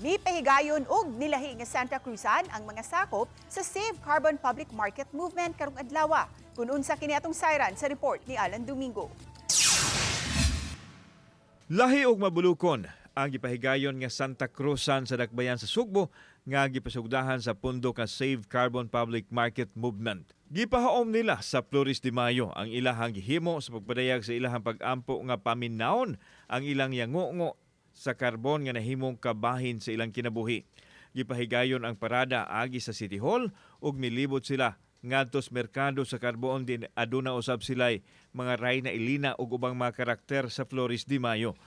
Nipahigayon og nilahi nga Santa Cruzan ang mga sakop sa Save Carbon Public Market Movement karong adlaw. Kun unsa kini atong sayran sa report ni Alan Domingo. Lahi og mabulukon ang gipahigayon nga Santa Cruzan sa Dakbayan sa Sugbo nga gipasugdahan sa pundo ka Save Carbon Public Market Movement. Gipahaom nila sa Flores de Mayo ang ilahang gihimo sa pagpadayag sa ilahang pag-ampo nga paminaon ang ilang yangongo sa karbon nga nahimong kabahin sa ilang kinabuhi. Gipahigayon ang parada agi sa City Hall ug milibot sila ngadto sa merkado sa karbon din aduna usab sila'y mga Rayna Elena ug ubang mga karakter sa Flores de Mayo.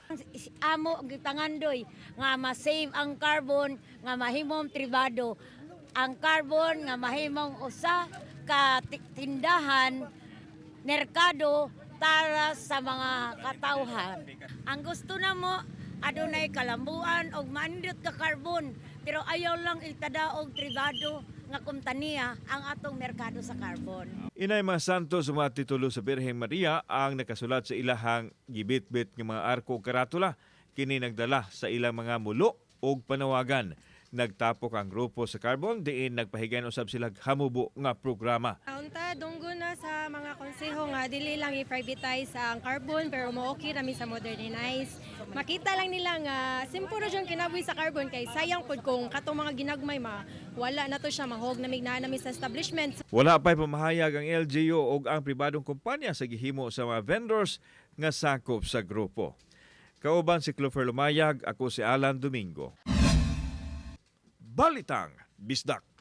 Amo gitangandoy nga ma-save ang carbon nga mahimong tribado. Ang carbon nga mahimong usa ka tindahan merkado para sa mga katawhan. Ang gusto namo adunay kalambuan og manindot ka carbon pero ayaw lang itadaog tribado nga kumpanya ang atong merkado sa carbon. Inay mga santos mga titulo sa Birheng Maria ang nakasulat sa ilahang gibit-bit ng mga arko karatula kini nagdala sa ilang mga mulo ug panawagan. Nagtapok ang grupo sa carbon diin nagpahigayon usab sila hamubo nga programa. Unta dunggo na sa mga konseho nga dili lang i-privatize ang carbon pero mo-okay rami sa modernize. Makita lang nila nga simple ra jud kinabuhi sa carbon kay sayang pud kung katong mga ginagmay wala na to siya mahog na mignanami sa establishment. Wala pa'y pamahayag ang LGU o ang pribadong kumpanya sa gihimo sa mga vendors nga sakop sa grupo. Kauban si Clover Lumayag, ako si Alan Domingo. Balitang Bisdak.